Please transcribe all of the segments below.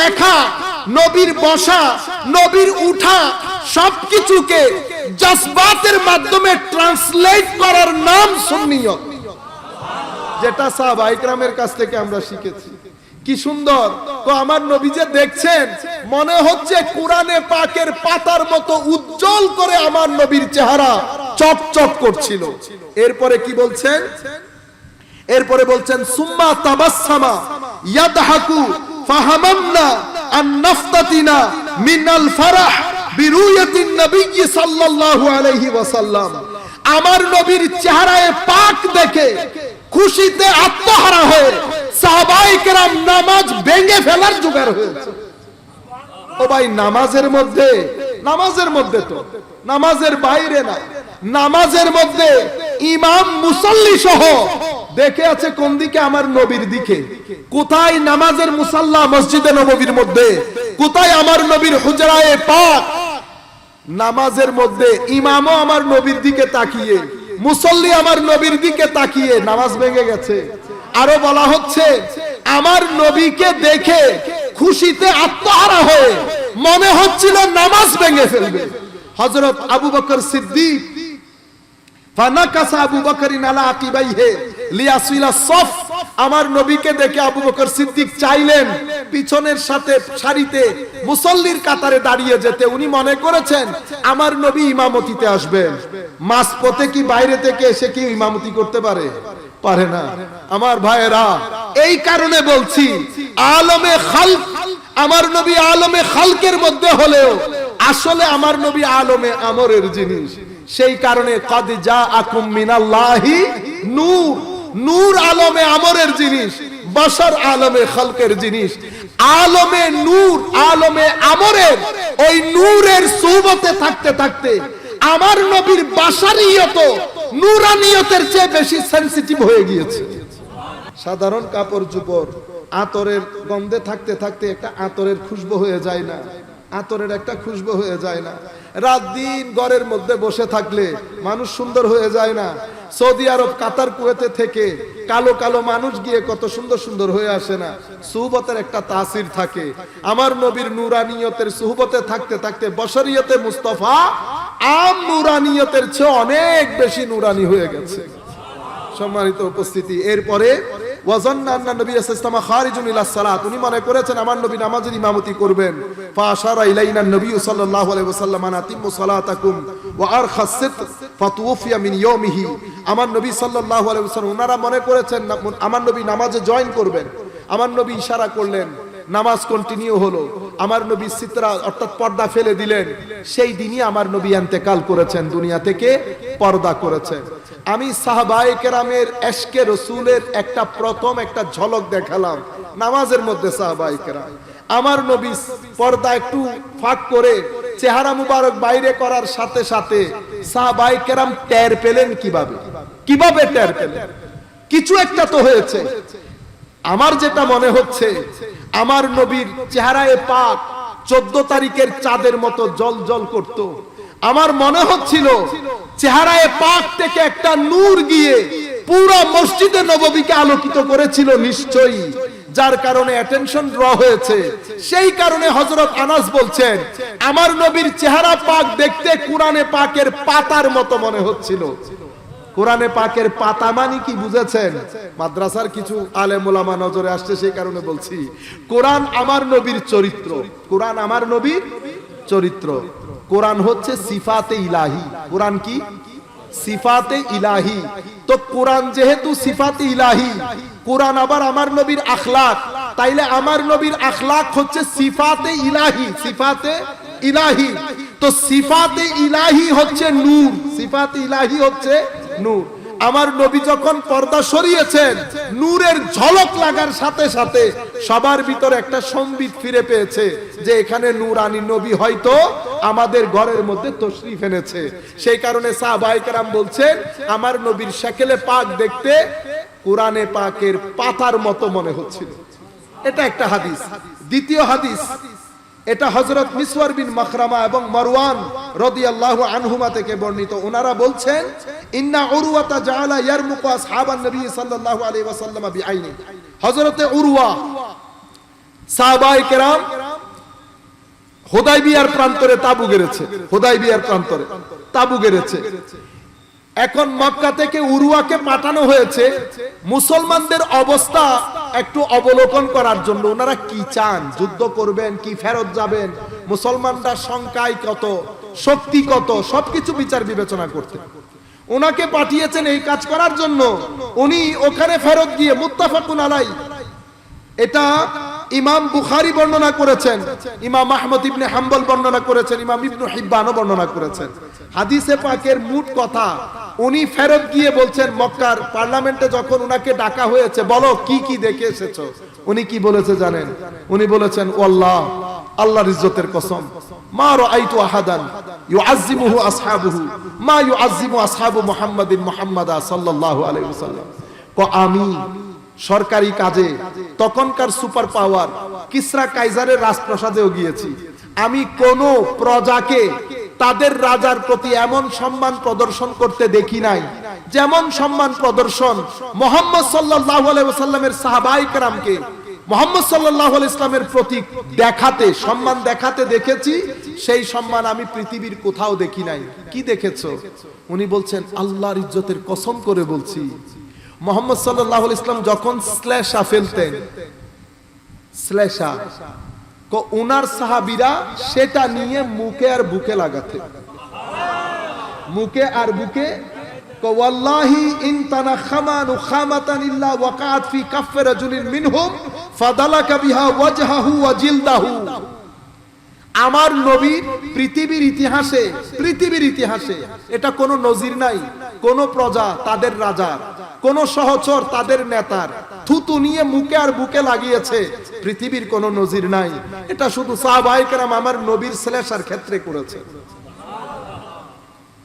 দেখা, নবীর বসা, নবীর উঠা সবকিছুকে জজবাতের মাধ্যমে ট্রান্সলেট করার নাম সুন্নিয়ত, যেটা সাহাবায়ে কেরামের কাছ থেকে আমরা শিখেছি। কি সুন্দর! তো আমার নবী যে দেখছেন, মনে হচ্ছে কোরআনে পাকের পাতার মতো উজ্জ্বল করে আমার নবীর চেহারা চকচক করছিল। এরপরে কি বলছেন? এরপরে বলছেন সুম্মা তাবাসসামা ইয়াদহাকু ফাহামামনা আন নাফতাতিনা মিনাল ফারাহ বিরুয়াতিন নবী সাল্লাল্লাহু আলাইহি ওয়াসাল্লাম। আমার নবীর চেহারায় পাক দেখে খুশিতে আত্মহারা হয়ে সাহাবায়ে কেরাম নামাজ ভেঙে ফেলার জোগাড় হয়েছে। ও ভাই, নামাজের মধ্যে তো, নামাজের বাইরে না, নামাজের মধ্যে ইমাম মুসল্লি সহ দেখে আছে কোন দিকে? আমার নবীর দিকে। কোথায় নামাজের মুসাল্লা? মসজিদে নববীর মধ্যে। কোথায়? আমার নবীর হুজরায়ে পাক। নামাজের মধ্যে ইমামও আমার নবীর দিকে তাকিয়ে, মুসল্লি আমার নবীর দিকে তাকিয়ে, নামাজ ভেঙে গেছে। আরো বলা হচ্ছে আমার নবীকে দেখে খুশিতে আত্মহারা হয়ে মনে হচ্ছিল নামাজ ভেঙে ফেলবে। হযরত আবু বকর সিদ্দিক ফানাকাসা আবু বকরিন আলা আকিবাইহি লিয়াসিলা সফ। আমার নবীকে দেখে আবু বকর সিদ্দিক চাইলেন পিছনের সাথে সারিতে মুসল্লির কাতারে দাঁড়িয়ে যেতে। উনি মনে করেছেন আমার নবী ইমামতিতে আসবেন। মাঝপথে কি বাইরে থেকে এসে কি ইমামতি করতে পারে? পারে না। আমার ভাইয়েরা, এই কারণে বলছি আলমে খালক, আমার নবী আলমে খালকের মধ্যে হলেও আসলে আমার নবী আলমে আমরের জিনিস। সেই কারণে কাদ জাআকুম মিনাল্লাহি নূর, নূর আলমে আমরের জিনিস, বশর আলমে খালকের জিনিস। আলমে নূর, আলমে আমরের ওই নূরের সুহবতে থাকতে থাকতে আমার নবীর বাশারিয়ত নূরানিয়তের চেয়ে বেশি সেনসিটিভ হয়ে গিয়েছে। সাধারণ কাপড় চোপড় আতরের গন্ধে থাকতে থাকতে একটা আতরের খুশবু হয়ে যায় না? আতরের একটা খুশবু হয়ে যায় না? রাত দিন ঘরের মধ্যে বসে থাকলে মানুষ সুন্দর হয়ে যায় না? সৌদি আরব, কাতার, কুয়েতে থেকে কালো কালো মানুষ গিয়ে কত সুন্দর সুন্দর হয়ে আসে না? সুহবতের একটা তাসির থাকে। আমার নবীর নূরানিয়তের সুহবতে থাকতে থাকতে বশরিয়তে মুস্তাফা আম নূরানিয়তের চেয়ে অনেক বেশি নূরানি হয়ে গেছে। সম্মানিত উপস্থিতি, এরপরে ওয়াজান্না আন্না নবী সাল্লাল্লাহু আলাইহি ওয়াসাল্লাম খারিজুন ইলাস সালাত। উনি মনে করেছেন আমার নবী নামাজের ইমামতি করবেন। ফাআশারা ইলাইনা নবী সাল্লাল্লাহু আলাইহি ওয়াসাল্লাম আন আতিম্মু সালাতাকুম ওয়া আরখাস সিত ফাতুফিয়া মিন ইয়াউমিহি। আমার নবী সাল্লাল্লাহু আলাইহি ওয়াসাল্লাম ওনারা মনে করেছেন আমার নবী নামাজে জয়েন করবেন। আমার নবী ইশারা করলেন, নামাজ কন্টিনিউ হলো। আমার নবী সিতরা অর্থাৎ পর্দা ফেলে দিলেন। সেই দিনই আমার নবী ইন্তেকাল করেছেন, দুনিয়া থেকে পর্দা করেছেন। আমি সাহাবায়ে কেরামের এশকে রাসূলের একটা প্রথম একটা ঝলক দেখালাম নামাজের মধ্যে। সাহাবায়ে কেরাম, আমার নবী পর্দা একটু ফাঁক করে চেহারা মুবারক বাইরে করার সাথে সাথে সাহাবায়ে কেরাম টের পেলেন। কিভাবে টের পেলেন? কিছু একটা তো হয়েছে। আমার যেটা মনে হচ্ছে আমার নবীর চেহারায় পাক 14 তারিখের চাঁদের মতো জল করত। আমার মনে হচ্ছিল চেহারায় পাক থেকে একটা নূর গিয়ে পুরো মসজিদে নববীকে আলোকিত করেছিল নিশ্চয়ই, যার কারণে অ্যাটেনশন ড্র হয়েছে। সেই কারণে হযরত আনাস বলছেন আমার নবীর চেহারা পাক দেখতে কোরআনে পাকের পাতার মতো মনে হচ্ছিল। কোরআনে পাকের পাতা মানে কি বুঝেছেন? মাদ্রাসার কিছু আলেম ওলামা নজরে আসছে, সেই কারণে বলছি। কোরআন আমার নবীর চরিত্র, কোরআন আমার নবীর চরিত্র। কোরআন হচ্ছে সিফাতে ইলাহি। কোরআন কি? সিফাতে ইলাহি। তো কোরআন যেহেতু সিফাতে ইলাহি, কোরআন আবার আমার নবীর আখলাক, তাইলে আমার নবীর আখলাক হচ্ছে সিফাতে ইলাহি। সিফাতে ইলাহি, তো সিফাতে ইলাহি হচ্ছে নূর, সিফাতে ইলাহি হচ্ছে নূর। আমার নবী যখন পর্দা সরিয়েছেন, নূরের ঝলক লাগার সাথে সাথে সবার ভিতরে একটা সম্বিত ফিরে পেয়েছে যে এখানে নূরানী নবী হয়তো আমাদের ঘরের মধ্যে তশরিফ এনেছে। সেই কারণে সাহাবায়ে কেরাম বলছেন আমার নবীর শাকেলে পাক দেখতে কোরআনে পাকের পাতার মতো মনে হচ্ছিল। এটা একটা হাদিস। দ্বিতীয় হাদিস, এটা হযরত মিসওয়ার বিন মাখরামা এবং মারওয়ান রাদিয়াল্লাহু আনহুমা থেকে বর্ণিত। ওনারা বলছেন ইন্না উরওয়াতা জাআলা ইয়ারমুকু আসহাবান নবী সাল্লাল্লাহু আলাইহি ওয়াসাল্লাম বিআইনি। হযরতে উরওয়া সাহাবায়ে কেরাম হুদায়বিয়ার প্রান্তরে তাবু গেড়েছে, হুদায়বিয়ার প্রান্তরে তাবু গেড়েছে। এখন মক্কা থেকে উরওয়াকে পাঠানো হয়েছে মুসলমানদের অবস্থা একটু অবলোকন করার জন্য। ওনারা কি চান, যুদ্ধ করবেন কি ফেরত যাবেন, মুসলমানরা সংখ্যায় কত, শক্তি কত, সবকিছু বিচার বিবেচনা করতে ওনাকে পাঠিয়েছেন এই কাজ করার জন্য। উনি ওখানে ফেরত গিয়ে মুত্তাফাকুন আলাই, এটা ইমাম বুখারী বর্ণনা করেছেন, ইমাম আহমদ ইবনে হাম্বল বর্ণনা করেছেন, ইমাম ইবনে হিব্বানও বর্ণনা করেছেন। হাদিসে পাকের মূল কথা, উনি ফেরত গিয়ে বলছেন মক্কার পার্লামেন্টে যখন উনাকে ডাকা হয়েছে, বলো কি কি দেখে এসেছো, উনি কি বলেছে জানেন? উনি বলেছেন, ওয়াল্লাহ, আল্লাহর ইজ্জতের কসম, মা রাআইতু আহাদান ইউআজ্জিমুহু আসহাবুহু মা ইউআজ্জিমু আসহাবু মুহাম্মাদিন মুহাম্মাদা সাল্লাল্লাহু আলাইহি ওয়াসাল্লাম। আমি সরকারি কাজে তখনকার সুপার পাওয়ার কিসরা কাইজারের রাজপ্রাসাদেও গিয়েছি, আমি কোন প্রজাকে তাদের রাজার প্রতি এমন সম্মান প্রদর্শন করতে দেখি নাই যেমন সম্মান প্রদর্শন মুহাম্মদ সাল্লাল্লাহু আলাইহি ওয়াসাল্লামের সাহাবায়ে কেরামকে মুহাম্মদ সাল্লাল্লাহু আলাইহি ওয়াসাল্লামের প্রতি দেখাতে, সম্মান দেখাতে দেখেছি, সেই সম্মান আমি পৃথিবীর কোথাও দেখি নাই। কি দেখেছো? উনি বলছেন, আল্লাহর ইজ্জতের কসম করে বলছি, মুহাম্মদ সাল্লাল্লাহু আলাইহি ওয়াসাল্লাম যখন শ্লেষা ফেলতেন, শ্লেষা উনার সাহাবীরা সেটা নিয়ে মুখে আর বুকে লাগাতেন, মুখে আর বুকে। ওয়াল্লাহি ইন তানাখামা নুখামাতান ইল্লা ওয়াকাত ফি কাফফি রাজুলিন মিনহুম ফাদালাকা বিহা ওয়াজহাহু ওয়া জিলদাহু। আমার নবী পৃথিবীর ইতিহাসে এটা কোনো নজির নাই, কোন প্রজা তাদের রাজার, কোন সহচর তাদের নেতার থুতু নিয়ে মুখে আর বুকে লাগিয়েছে, পৃথিবীর কোন নজির নাই। এটা শুধু সাহাবায়ে কেরাম আমার নবীর শ্লেষার ক্ষেত্রে করেছে।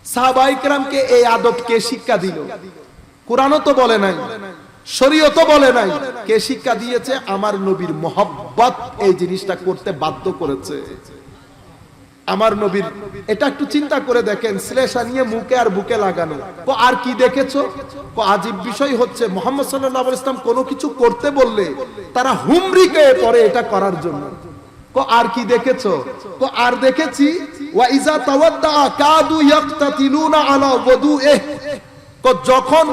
সাহাবায়ে কেরামকে এই আদব কে শিক্ষা দিল? কুরআনও তো বলে নাই, শরীয়তও বলে নাই, কে শিক্ষা দিয়েছে? আমার নবীর মহব্বত এই জিনিসটা করতে বাধ্য করেছে আমার নবীর। এটা একটু চিন্তা করে দেখেন, শ্লেষা নিয়ে মুখে আর বুকে লাগানো। আর কি দেখেছো? আজীব বিষয় হচ্ছে মুহাম্মদ সাল্লাল্লাহু আলাইহি ওয়াসাল্লাম কোনো কিছু করতে বললে তারা হুমড়িকে পড়ে এটা করার জন্য। আর কি দেখেছো? আর দেখেছি ওয়া ইজা তাওয়াদ্দা কাদু ইয়াকতাতিলুনা আলা ওযুইহি, যখন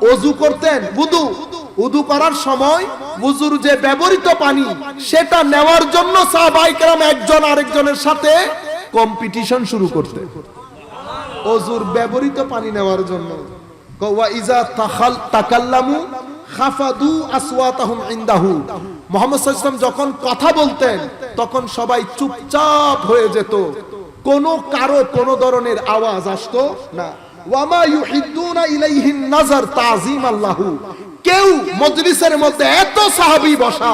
ওযু করতেন, উযু করার সময় ওযুর যে ব্যবহৃত পানি সেটা নেওয়ার জন্য সাহাবায়ে কেরাম একজন আরেকজনের সাথে কম্পিটিশন শুরু করতে, ওযুর ব্যবহৃত পানি নেওয়ার জন্য। ওয়া ইজা তাকাল্লামু খাফাদু আসওয়াতাহুম ইনদাহু, মুহাম্মদ সাল্লাল্লাহু আলাইহি ওয়াসাল্লাম যখন কথা বলতেন তখন সবাই চুপচাপ হয়ে যেত, কারো কোনো ধরনের আওয়াজ আসতো না। ওয়ামা ইউহিদ্দুনা ইলাইহিন নাযার তাযীমান লাহু, কেউ মজলিসের মধ্যে এত সাহাবী বসা,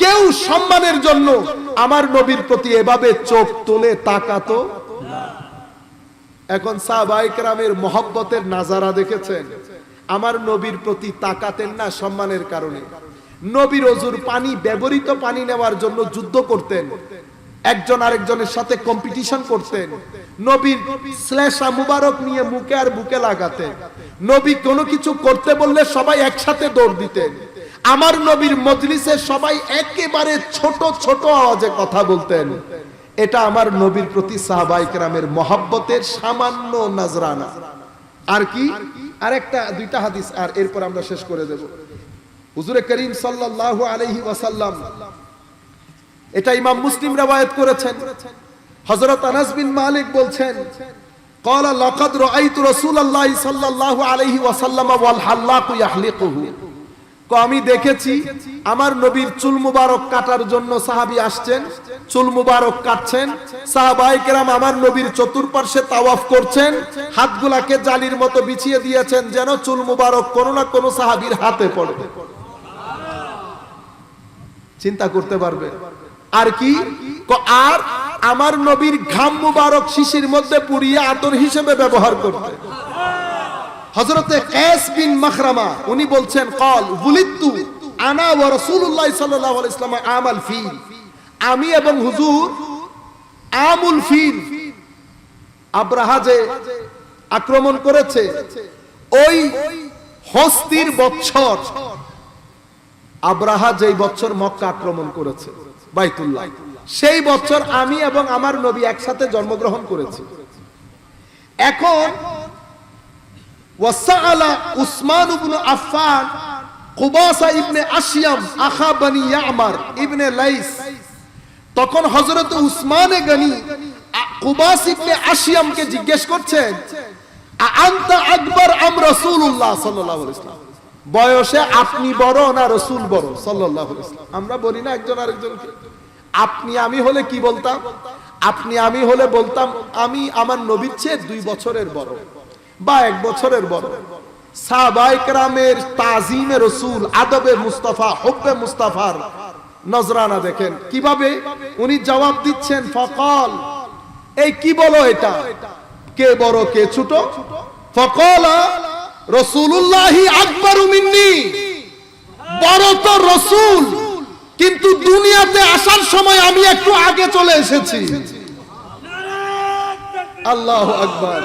কেউ সম্মানের জন্য আমার নবীর প্রতি এভাবে চোখ তুলে তাকাতো না। এখন সাহাবায়ে কেরামের মহব্বতের নাজারা দেখেছেন? আমার নবীর প্রতি তাকাতেন না সম্মানের কারণে। নবীর ওযুর পানি, ব্যবহৃত পানি নেওয়ার জন্য যুদ্ধ করতেন, একজন আরেকজনের সাথে কম্পিটিশন করতেন। নবীর শ্লেষা মুবারক নিয়ে মুখে আর বুকে লাগাতেন। নবী কোনো কিছু করতে বললে সবাই একসাথে দৌড় দিতেন। আমার নবীর মজলিসে সবাই একেবারে ছোট ছোট আওয়াজে কথা বলতেন। এটা আমার নবীর প্রতি সাহাবায়ে কেরামের মহব্বতের সামান্য নজরানা। আর কি? আরেকটা দুইটা হাদিস আর এরপর আমরা শেষ করে দেব। হুজুরে করিম সাল্লাল্লাহু আলাইহি ওয়াসাল্লাম, এটা ইমাম মুসলিম রওয়ায়াত করেছেন, হযরত আনাস বিন মালিক বলছেন, ক্বালা লাকাদ রাআইতু রাসূলুল্লাহি সাল্লাল্লাহু আলাইহি ওয়াসাল্লাম ওয়াল হাল্লাকু ইয়াহলিকুহু, আমি দেখেছি আমার নবীর চুল মুবারক কাটার জন্য সাহাবী আসছেন, চুল মুবারক কাটছেন। সাহাবায়ে কেরাম আমার নবীর চতুর্পার্শ্বে তাওয়াফ করছেন, হাতগুলাকে জালির মতো বিছিয়ে দিয়েছেন যেন চুল মুবারক কোনো না কোনো সাহাবীর হাতে পড়ে। চিন্তা করতে পারবে? আর কি? আর আমার নবীর ঘাম মুবারক শিশির মধ্যে পুড়িয়ে আতর হিসেবে ব্যবহার করতে। হযরতে কায়েস বিন মাখরামা উনি বলছেন, ক্বাল বুলিতু আনা ওয়া রাসূলুল্লাহ সাল্লাল্লাহু আলাইহি ওয়াসাল্লাম আমাল ফিল, আমি এবং হুজুর আমুল ফিল, আব্রাহা যে আক্রমণ করেছে ওই হস্তির বৎসর, আব্রাহা যেই বৎসর মক্কা আক্রমণ করেছে বাইতুল্লাহ। সেই বছর আমি এবং আমার নবী একসাথে জন্মগ্রহণ করেছি। এখন ওয়াসাআলা উসমান ইবনে আফফান কুবাসা ইবনে আশিয়াম আখা বনি ইয়ামার ইবনে লাইস, তখন হযরত উসমানে গনি কুবাস ইবনে আশিয়ামকে জিজ্ঞেস করছেন, আনতা আকবার আম রাসূলুল্লাহ সাল্লাল্লাহু আলাইহি ওয়াসাল্লাম, বয়সে আপনি বড় না রাসূল বড় সাল্লাল্লাহু আলাইহি ওয়াসাল্লাম? আমরা বলি না একজন আরেকজনকে আপনি আমি হলে কি বলতাম? আপনি আমি হলে বলতাম আমি আমার নবীর চেয়ে 2 বছরের বড় বা 1 বছরের বড়। সাহাবায়ে কেরামের তাজিমে রাসূল, আদবে মুস্তাফা, হুব্বে মুস্তাফার নজরানা দেখেন কিভাবে উনি জবাব দিচ্ছেন। ফাকাল, এই কি বলো এটা, কে বড় কে ছোট? ফাকালা রাসূলুল্লাহি আকবারু মিন্নি, বড় তো রাসূল, কিন্তু দুনিয়াতে আসার সময় আমি একটু আগে চলে এসেছি। আল্লাহু আকবার,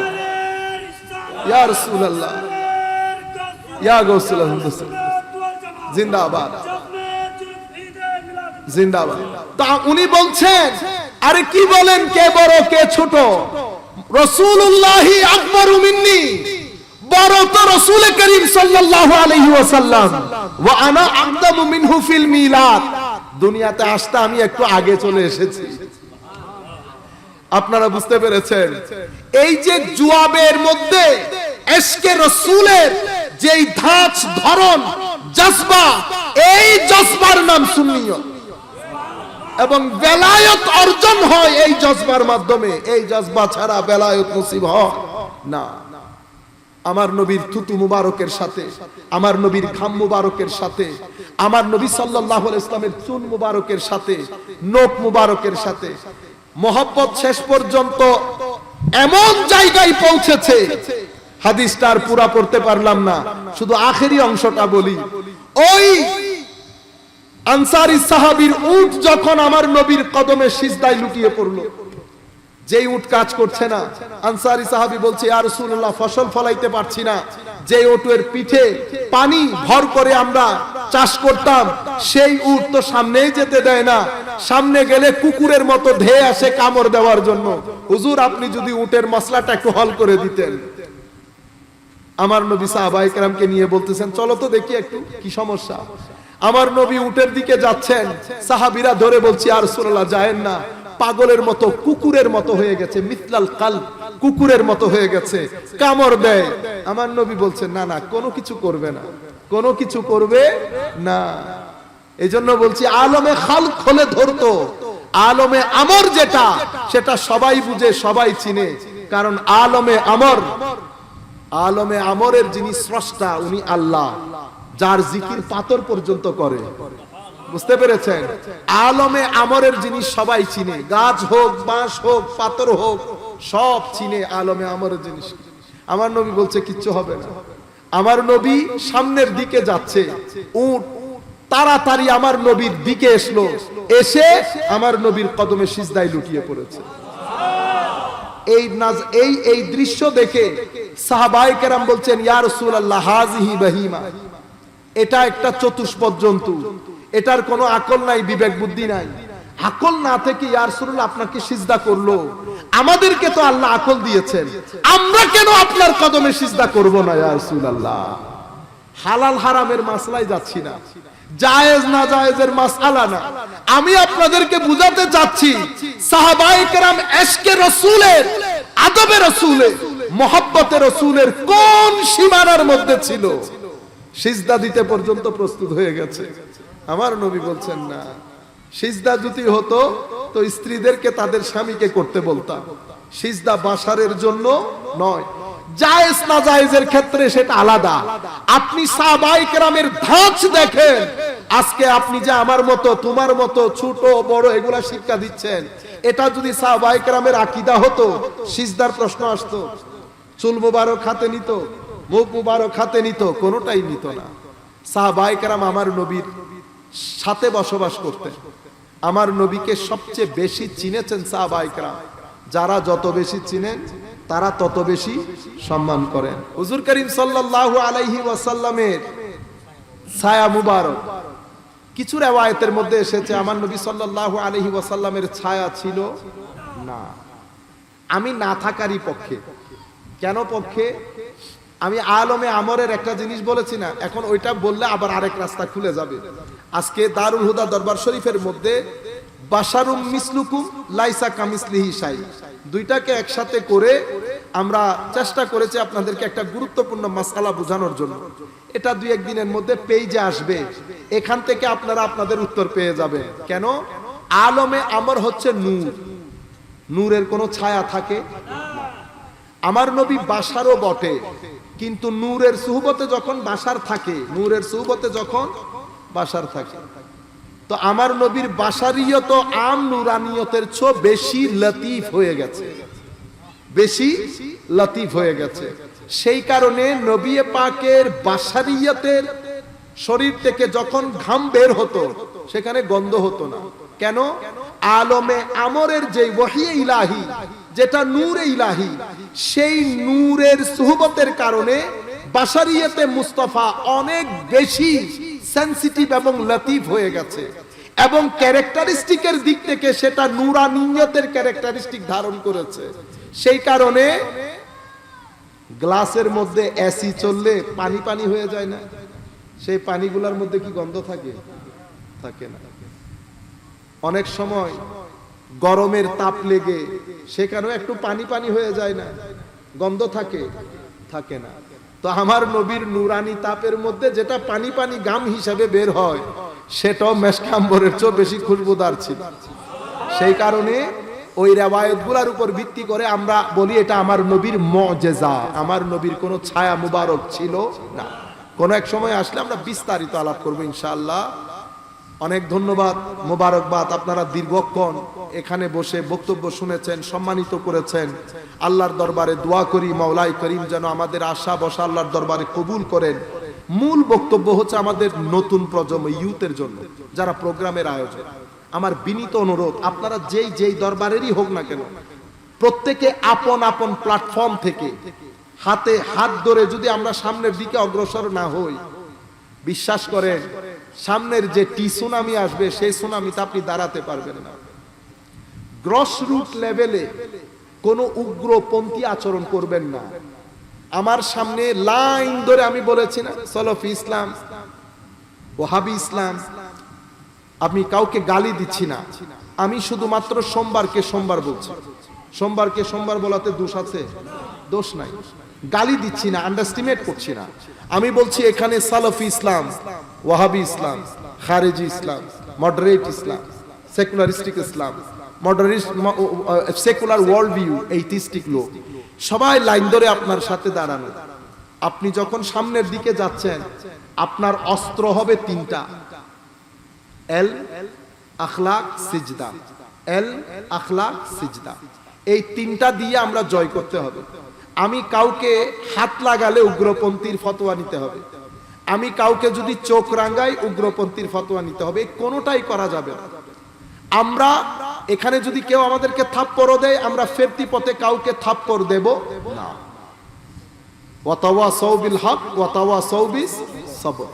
ইয়া রাসূলুল্লাহ, ইয়া গাউসুল আজম, জিন্দাবাদ জিন্দাবাদ। তা উনি বলছেন, আরে কি বলেন কে বড় কে ছোট? রাসূলুল্লাহি আকবারু মিন্নি, বড় তো রাসূল করিম সাল্লাল্লাহু আলাইহি ওয়াসাল্লাম, ওয়া আনা আকদামু মিনহু ফিল মিলাদ, দুনিয়াতে আসতে আমি একটু আগে চলে এসেছি। আপনারা বুঝতে পেরেছেন? এই যে জুয়াবের মধ্যে ইশকে রাসূলের যেই ধাঁচ ধরন জজবা, এই জজবার নাম সুন্নিয়ত, এবং বেলায়েত অর্জন হয় এই জজবার মাধ্যমে। এই জজবা ছাড়া বেলায়েত নসিব হয় না। আমার নবীর থুতু মুবারকের সাথে, আমার নবীর ঘাম মুবারকের সাথে, আমার নবী সাল্লাল্লাহু আলাইহি ওয়াসাল্লামের চুন মুবারকের সাথে, নোক মুবারকের সাথে মোহব্বত শেষ পর্যন্ত এমন জায়গায় পৌঁছেছে, হাদিসটা আর পুরা পড়তে পারলাম না, শুধু আখেরি অংশটা বলি। ওই আনসারী সাহাবীর উট যখন আমার নবীর কদমে সিজদায় লুটিয়ে পড়লো, যেই উট কাজ করছে না, আনসারী সাহাবী বলছে, ইয়া রাসূলুল্লাহ, ফসল ফলাইতে পারছি না। যে উটের পিঠে পানি ভর করে আমরা চাষ করতাম, সেই উট তো সামনেই যেতে দেয় না, সামনে গেলে কুকুরের মতো ধেয়ে আসে কামড় দেওয়ার জন্য। হুজুর, আপনি যদি উটের মশলাটা একটু হল করে দিতেন। আমার নবী সাহাবায়ে কেরামকে নিয়ে বলতেছেন, চলো তো দেখি একটু কি সমস্যা। আমার নবী উটের দিকে যাচ্ছেন, সাহাবীরা ধরে বলছে, ইয়া রাসূলুল্লাহ, যায়েন না, পাগলের মতো কুকুরের মতো হয়ে গেছে, মিথলাল কালব, কুকুরের মতো হয়ে গেছে, কামড় দেয়। আমার নবী বলছেন, না না, কোনো কিছু করবে না, কোনো কিছু করবে না। এইজন্য বলছি, আলমে খালক হলে ধরতো, আলমে আমর যেটা, সেটা সবাই বুঝে, সবাই চিনে। কারণ আলমে আমর, আলমে আমরের যিনি স্রষ্টা, উনি আল্লাহ, যার জিকির পাথর পর্যন্ত করে। বুঝতে পেরেছেন? আলমে আমরের জিনিস সবাই চিনে, গাছ হোক, বাঁশ হোক, পাথর হোক, সব চিনে আলমে আমরের জিনিস। আমার নবী বলছে কিচ্ছু হবে না। আমার নবী সামনের দিকে যাচ্ছে, উট তাড়াতাড়ি আমার নবীর দিকে এসলো, এসে আমার নবীর কদমে সিজদায় লুটিয়ে পড়েছে। এই দৃশ্য দেখে সাহাবায়ে কেরাম বলছেন, ইয়া রাসূলুল্লাহ, হাযিহি বাহিমা, এটা একটা চতুষ্পদ জন্তু, এটার কোনো আকল নাই, বিবেক বুদ্ধি নাই। আকল না থেকে ইয়া রাসূলুল্লাহ আপনাকে সিজদা করলো, আমাদেরকে তো আল্লাহ আকল দিয়েছেন, আমরা কেন আপনার কদমে সিজদা করব না ইয়া রাসূলুল্লাহ? হালাল হারামের মাসলায় যাচ্ছি না, জায়েজ না জায়েজের মাসআলা না, আমি আপনাদেরকে বুঝাতে চাচ্ছি সাহাবায়ে কেরাম ইশকে রাসূলের, আদবে রাসূলের, মুহাব্বতে রাসূলের কোন সীমানার মধ্যে ছিল, সিজদা দিতে পর্যন্ত প্রস্তুত হয়ে গেছে। আমার নবী বলছেন, না, সিজদা যদি হতো তো স্ত্রীদেরকে তাদের স্বামীকে করতে বলতাম, সিজদা বাশারের জন্য নয়। জায়েজ না জায়েজের ক্ষেত্রে সেটা আলাদা। আপনি সাহাবায়ে কেরামের ধাঁচ দেখেন, আজকে আপনি যে আমার মতো, তোমার মতো ছোট বড় এগুলা শিক্ষা দিচ্ছেন, এটা যদি সাহাবায়ে কেরামের আকীদা হতো, সিজদার প্রশ্ন আসতো, চুল মুবারক হাতে নিত, মুখ মুবারক হাতে নিত, কোনোটাই নিত না। সাহাবায়ে কেরাম আমার নবীর সাথে বসবাস করতেন, আমার নবীকে সবচেয়ে বেশি চিনেছেন সাহাবায়ে কেরাম। যারা যত বেশি চিনেন তারা তত বেশি সম্মান করেন। হুজুর করিম সাল্লাল্লাহু আলাইহি ওয়াসাল্লামের ছায়া মুবারক কিছু রিওয়ায়াতের মধ্যে এসেছে আমার নবী সাল্লাল্লাহু আলাইহি ওয়াসাল্লামের ছায়া ছিল না। আমি না থাকারই পক্ষে। কেন পক্ষে? আমি আলমে আমরের একটা জিনিস বলেছি না, এখন ওইটা বললে আবার আরেক রাস্তা খুলে যাবে। আজকে দারুল হুদা দরবার শরীফের মধ্যে বাশারুম মিসলুকুম লাইসা কামিসলিহি শাই, দুইটাকে একসাথে করে আমরা চেষ্টা করেছি আপনাদেরকে একটা গুরুত্বপূর্ণ মাসআলা বোঝানোর জন্য। এটা দুই একদিনের মধ্যে পেজে আসবে, এখান থেকে আপনারা আপনাদের উত্তর পেয়ে যাবেন। কেন? আলমে আমর হচ্ছে নূর, নূরের কোনো ছায়া থাকে? আমার নবী বাশারও বটে, কিন্তু নূরের সুহবতে যখন বাশার থাকে, নূরের সুহবতে যখন বাশার থাকে, তো আমার নবীর বাশারিয়ত আম নূরানিয়তের চেয়ে বেশি লতিফ হয়ে গেছে, বেশি লতিফ হয়ে গেছে। সেই কারণে নবী পাকের বাশারিয়তের শরীর থেকে যখন ঘাম বের হতো সেখানে গন্ধ হতো না। কেন? আলমে আমরের যে ওহী ইলাহি, যেটা নূরে ইলাহি, সেই নূরের সুহবতের কারণে বাশারিয়তে মুস্তাফা অনেক বেশি সেনসিটিভ এবং লতিফ হয়ে গেছে, এবং ক্যারেক্টারিস্টিকের দিক থেকে সেটা নূরানিয়তের ক্যারেক্টারিস্টিক ধারণ করেছে। সেই কারণে গ্লাসের মধ্যে এসি চললে পানি পানি হয়ে যায় না? সেই পানিগুলোর মধ্যে কি গন্ধ থাকে? থাকে না। অনেক সময় গরমের তাপ লেগে সেখানেও একটু পানি পানি হয়ে যায় না? গন্ধ থাকে? থাকে না। তো আমার নবীর নূরানি তাপের মধ্যে যেটা পানি পানি গাম হিসাবে বের হয়, সেটাও মেশক আম্বরের চেয়ে বেশি খুশবুদার ছিল। সেই কারণে ওই রিওয়ায়াতগুলোর উপর ভিত্তি করে আমরা বলি এটা আমার নবীর মুজিজা, আমার নবীর কোনো ছায়া মুবারক ছিল না। কোন এক সময় আসলে আমরা বিস্তারিত আলাপ করব ইনশাআল্লাহ। অনেক ধন্যবাদ, মোবারকবাদ। আপনারা দীর্ঘক্ষণ এখানে বসে বক্তব্য শুনেছেন, সম্মানিত করেছেন। আল্লাহর দরবারে দোয়া করি মাওলাই করিম যেন আমাদের আশা বসা আল্লাহর দরবারে কবুল করেন। মূল বক্তব্য হচ্ছে আমাদের নতুন প্রজন্ম, ইউথের জন্য, যারা প্রোগ্রামের আয়োজন। আমার বিনীত অনুরোধ, আপনারা যেই যেই দরবারেরই হোক না কেন, প্রত্যেকে আপন আপন প্ল্যাটফর্ম থেকে হাতে হাত ধরে যদি আমরা সামনের দিকে অগ্রসর না হই, বিশ্বাস করেন সামনের যে সুনামি আসবে সেই সুনামিতে আপনি দাঁড়াতে পারবেন না। গ্রসরুট লেভেলে কোনো উগ্রপন্থী আচরণ করবেন না। আমার সামনে লাইন ধরে আমি বলেছি না, সলফি ইসলাম, ওয়াহাবি ইসলাম, আমি কাউকে গালি দিচ্ছি না, আমি শুধুমাত্র সোমবারকে সোমবার বলছি। সোমবারকে সোমবার বলাতে দোষ আছে? দোষ নাই। গালি দিচ্ছি না, আন্ডারস্টিমেট করছি না। আমি বলছি এখানে সালাফি ইসলাম, ওয়াহাবি ইসলাম, খারেজি ইসলাম, মডারেট ইসলাম, সেকুলারিস্টিক ইসলাম, মডারিস্ট সেকুলার ওয়ার্ল্ড ভিউ, এইথিস্টিক লোক সবাই লাইন ধরে আপনার সাথে দাঁড়ানো। আপনি যখন সামনের দিকে যাচ্ছেন, আপনার অস্ত্র হবে তিনটা: এল, আখলাক, সিজদা। এল, আখলাক, সিজদা, এই তিনটা দিয়ে আমরা জয় করতে হবে। আমি কাউকে হাত লাগালে উগ্রপন্থীর ফতোয়া নিতে হবে, আমি কাউকে যদি চোখ রাঙ্গাই উগ্রপন্থীর ফতোয়া নিতে হবে। কোনোটাই করা যাবে না। আমরা এখানে যদি কেউ আমাদেরকে থাপ্পড় দেয়, আমরা ফেরতি পথে কাউকে থাপ্পড় দেব না। ওয়াতাওয়াসাউ বিল হক ওয়াতাওয়াসাউ বিস সবর।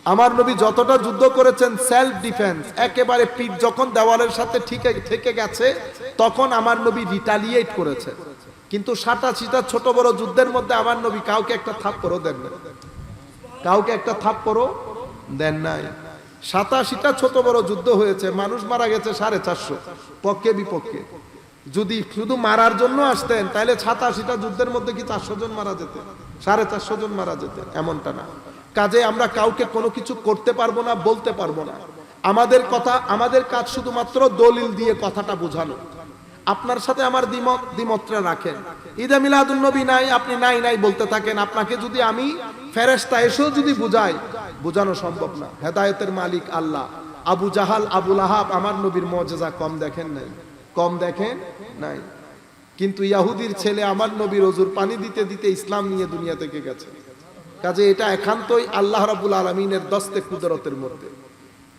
আমার নবী যতটা যুদ্ধ করেছেন সেলফ ডিফেন্স, একেবারে পিঠ যখন দেওয়ালের সাথে ঠেকে গেছে তখন আমার নবী রিটালিয়েট করেছে। কিন্তু ৮৭টা ছোট বড় যুদ্ধের মধ্যে আমার নবী কাউকে একটা থাপ্পড়ও দেন না, কাউকে একটা থাপ্পড়ও দেন নাই। ৮৭টা ছোট বড় যুদ্ধ হয়েছে, মানুষ মারা গেছে ৪৫০, পক্ষে বিপক্ষে। যদি শুধু মারার জন্য আসতেন তাহলে ৮৭টা যুদ্ধের মধ্যে কি ৪০০ জন মারা যেতেন? ৪৫০ জন মারা যেতেন? এমনটা না। কাজে আমরা কাউকে কোনো কিছু করতে পারবো না, বলতে পারবো না। আমাদের কথা, আমাদের কাজ শুধুমাত্র দলিল দিয়ে কথাটা বোঝানো। আপনার সাথে আমার দ্বিমতটা রাখেন। ঈদে মিলাদুন নবী নাই, আপনি নাই নাই বলতে থাকেন। আপনাকে যদি আমি ফেরেশতা এসেও যদি বুঝাই, বোঝানো সম্ভব না। হেদায়েতের মালিক আল্লাহ। আবু জাহাল, আবু লাহাব আমার নবীর মুজিজা কম দেখেন নাই, কম দেখেন নাই। কিন্তু ইহুদির ছেলে আমার নবীর ওযুর পানি দিতে দিতে ইসলাম নিয়ে দুনিয়া থেকে গেছে। কাজে এটা একান্তই আল্লাহ রাব্বুল আলামিনের দস্তে কুদরতের মধ্যে।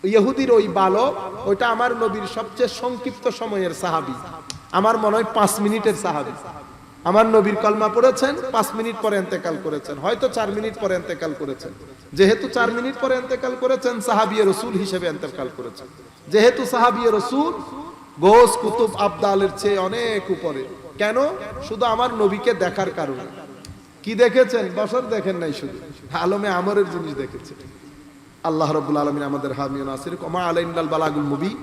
ইহুদির ওই বালক, ওইটা আমার নবীর সবচেয়ে সংক্ষিপ্ত সময়ের সাহাবী। আমার মনে হয় 5 মিনিটের সাহাবী, আমার নবীর কলমা পড়েছেন, 5 মিনিট পরে ইন্তেকাল করেছেন, হয়তো 4 মিনিট পরে ইন্তেকাল করেছেন। যেহেতু 4 মিনিট পরে ইন্তেকাল করেছেন, সাহাবিয়ে রাসূল হিসেবে ইন্তেকাল করেছেন। যেহেতু সাহাবিয়ে রাসূল গোস কুতুব আবদালের চেয়ে অনেক উপরে। কেন? শুধু আমার নবীকে দেখার কারণে। কি দেখেছেন? বশর দেখেন নাই, শুধু আলমে আমরের জিনিস দেখেছেন। আল্লাহ রাব্বুল আলামিন আমাদের হামি ও নাসির। ওয়া মা আলাইনাল বালাগুল মুবিন।